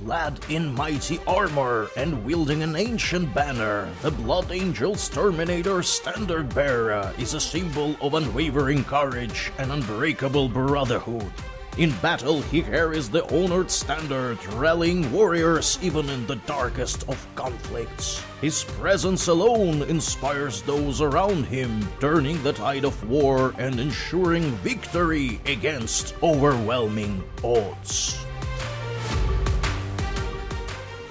Clad in mighty armor and wielding an ancient banner, the Blood Angels Terminator standard bearer is a symbol of unwavering courage and unbreakable brotherhood. In battle, he carries the honored standard, rallying warriors even in the darkest of conflicts. His presence alone inspires those around him, turning the tide of war and ensuring victory against overwhelming odds.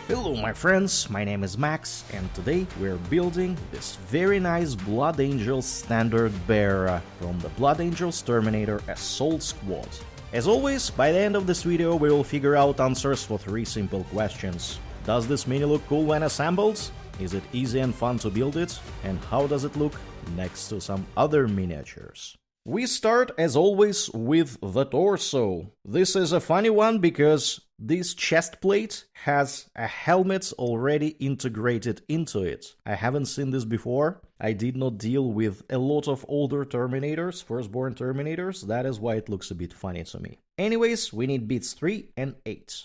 Hello my friends, my name is Max, and today we're building this very nice Blood Angels standard bearer from the Blood Angels Terminator Assault Squad. As always, by the end of this video we will figure out answers for 3 simple questions. Does this mini look cool when assembled? Is it easy and fun to build it? And how does it look next to some other miniatures? We start, as always, with the torso. This is a funny one because this chest plate has a helmet already integrated into it. I haven't seen this before. I did not deal with a lot of older Terminators, firstborn Terminators. That is why it looks a bit funny to me. Anyways, we need bits 3 and 8.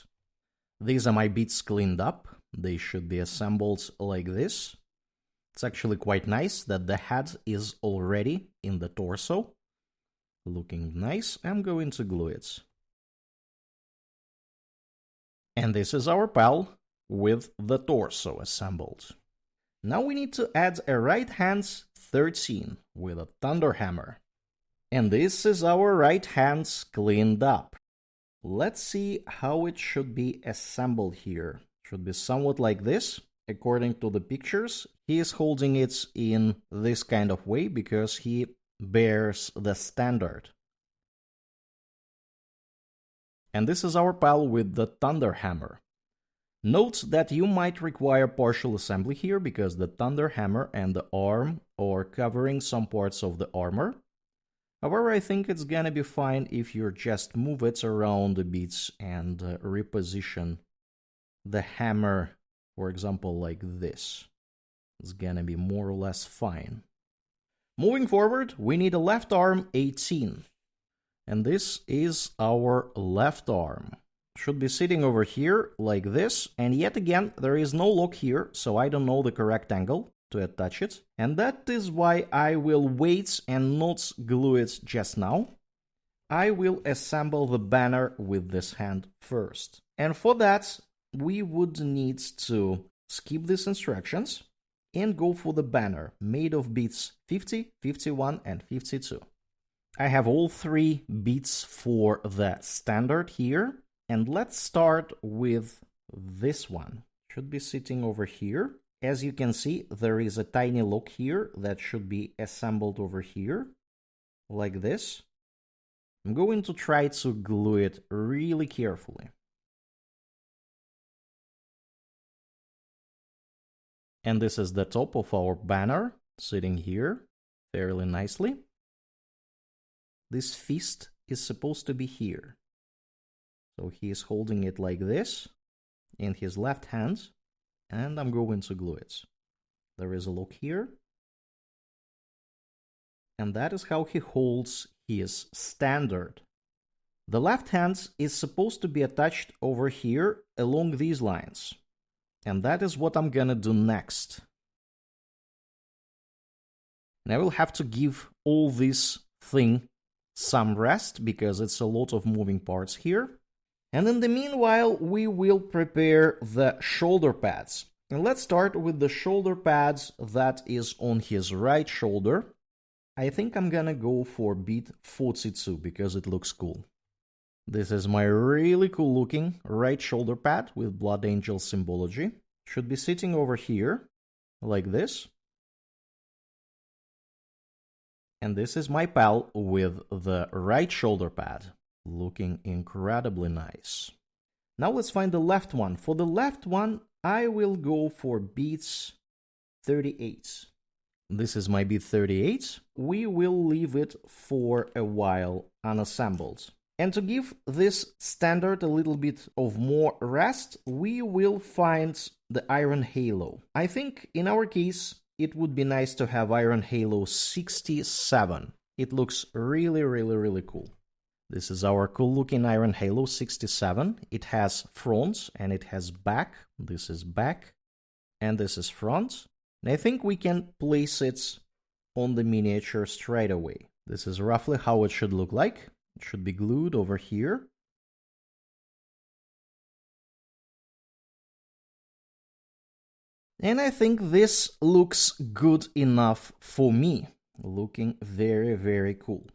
These are my bits cleaned up. They should be assembled like this. It's actually quite nice that the head is already in the torso. Looking nice. I'm going to glue it. And this is our pal with the torso assembled. Now we need to add a right hand 13 with a thunder hammer. And this is our right hand cleaned up. Let's see how it should be assembled here. Should be somewhat like this. According to the pictures, he is holding it in this kind of way because he bears the standard. And this is our pal with the thunder hammer. Note that you might require partial assembly here because the thunder hammer and the arm are covering some parts of the armor. However, I think it's gonna be fine if you just move it around a bit and reposition the hammer, for example, like this. It's gonna be more or less fine. Moving forward, we need a left arm 18. And this is our left arm. Should be sitting over here like this. And yet again, there is no lock here, so I don't know the correct angle to attach it. And that is why I will wait and not glue it just now. I will assemble the banner with this hand first. And for that, we would need to skip these instructions and go for the banner made of bits 50, 51 and 52. I have all 3 bits for the standard here, and let's start with this one. Should be sitting over here. As you can see, there is a tiny lock here that should be assembled over here, like this. I'm going to try to glue it really carefully. And this is the top of our banner, sitting here fairly nicely. This fist is supposed to be here. So he is holding it like this in his left hand, and I'm going to glue it. There is a lock here. And that is how he holds his standard. The left hand is supposed to be attached over here along these lines. And that is what I'm gonna do next. And I will have to give all this thing some rest because it's a lot of moving parts here. And in the meanwhile, we will prepare the shoulder pads. And let's start with the shoulder pads that is on his right shoulder. I think I'm gonna go for bit 42 because it looks cool. This is my really cool looking right shoulder pad with Blood Angel symbology. Should be sitting over here, like this. And this is my pal with the right shoulder pad, looking incredibly nice. Now let's find the left one. For the left one, I will go for beats 38. This is my beat 38. We will leave it for a while unassembled. And to give this standard a little bit of more rest, we will find the Iron Halo. I think in our case, it would be nice to have Iron Halo 67. It looks really cool. This is our cool looking Iron Halo 67. It has front and it has back. This is back and this is front. And I think we can place it on the miniature straight away. This is roughly how it should look like. It should be glued over here. And I think this looks good enough for me. Looking very, very cool.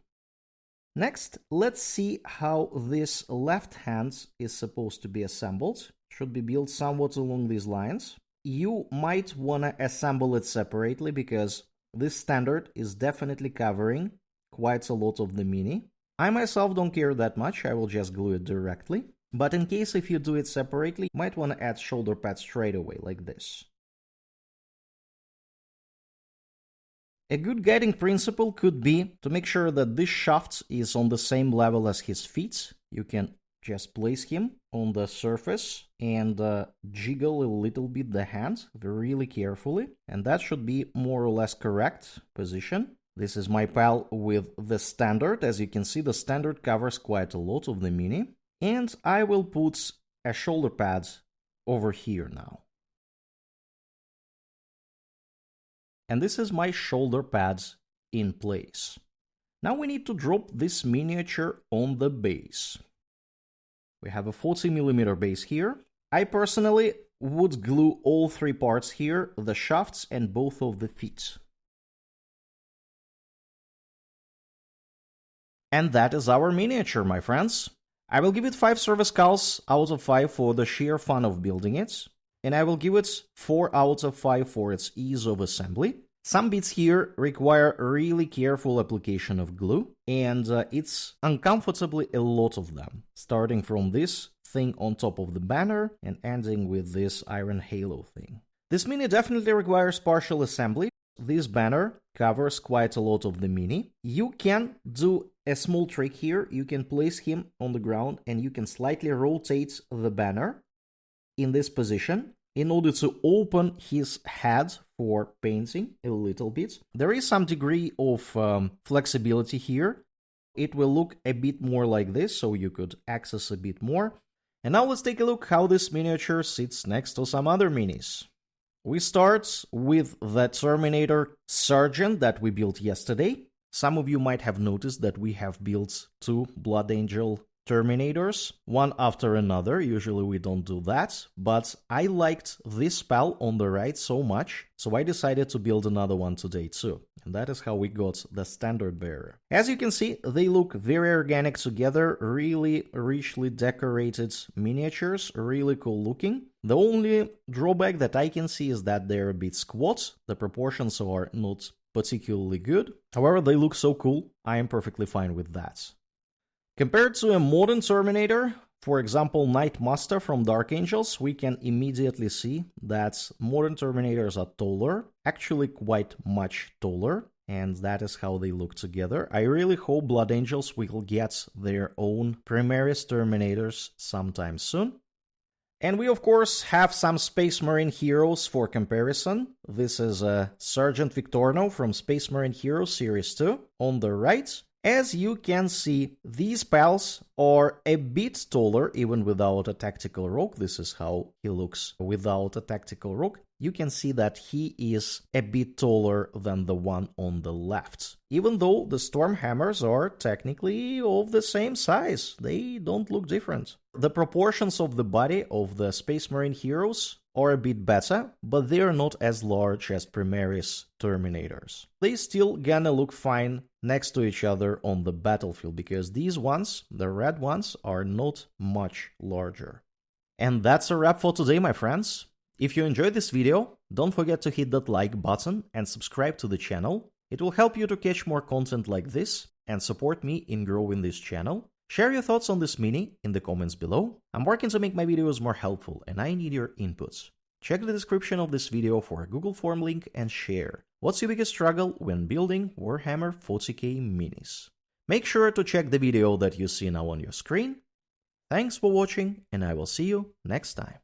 Next, let's see how this left hand is supposed to be assembled. Should be built somewhat along these lines. You might want to assemble it separately because this standard is definitely covering quite a lot of the mini. I myself don't care that much, I will just glue it directly. But in case if you do it separately, you might want to add shoulder pads straight away, like this. A good guiding principle could be to make sure that this shaft is on the same level as his feet. You can just place him on the surface and jiggle a little bit the hand really carefully. And that should be more or less correct position. This is my pal with the standard. As you can see, the standard covers quite a lot of the mini. And I will put a shoulder pad over here now. And this is my shoulder pads in place. Now we need to drop this miniature on the base. We have a 40mm base here. I personally would glue all three parts here, the shafts and both of the feet. And that is our miniature, my friends. I will give it 5 service skulls out of 5 for the sheer fun of building it. And I will give it 4 out of 5 for its ease of assembly. Some bits here require really careful application of glue, and it's uncomfortably a lot of them, starting from this thing on top of the banner and ending with this Iron Halo thing. This mini definitely requires partial assembly. This banner covers quite a lot of the mini. You can do a small trick here. You can place him on the ground and you can slightly rotate the banner in this position in order to open his head for painting a little bit. There is some degree of flexibility here. It will look a bit more like this, so you could access a bit more. And now let's take a look how this miniature sits next to some other minis. We start with the Terminator Sergeant that we built yesterday. Some of you might have noticed that we have built 2 Blood Angel Terminators, one after another. Usually we don't do that, but I liked this spell on the right so much, so I decided to build another one today too. And that is how we got the standard bearer. As you can see, they look very organic together, really richly decorated miniatures, really cool looking. The only drawback that I can see is that they're a bit squat, the proportions are not particularly good. However, they look so cool, I am perfectly fine with that. Compared to a modern Terminator, for example Nightmaster from Dark Angels, we can immediately see that modern Terminators are taller, actually quite much taller, and that is how they look together. I really hope Blood Angels will get their own Primaris Terminators sometime soon. And we of course have some Space Marine heroes for comparison. This is Sergeant Victorino from Space Marine Heroes Series 2 on the right. As you can see, these pals are a bit taller even without a tactical rogue. This is how he looks without a tactical rogue. You can see that he is a bit taller than the one on the left. Even though the Stormhammers are technically of the same size, they don't look different. The proportions of the body of the Space Marine heroes are a bit better, but they are not as large as Primaris Terminators. They still gonna look fine next to each other on the battlefield, because these ones, the red ones, are not much larger. And that's a wrap for today, my friends. If you enjoyed this video, don't forget to hit that like button and subscribe to the channel. It will help you to catch more content like this and support me in growing this channel. Share your thoughts on this mini in the comments below. I'm working to make my videos more helpful and I need your inputs. Check the description of this video for a Google form link and share. What's your biggest struggle when building Warhammer 40k minis? Make sure to check the video that you see now on your screen. Thanks for watching and I will see you next time.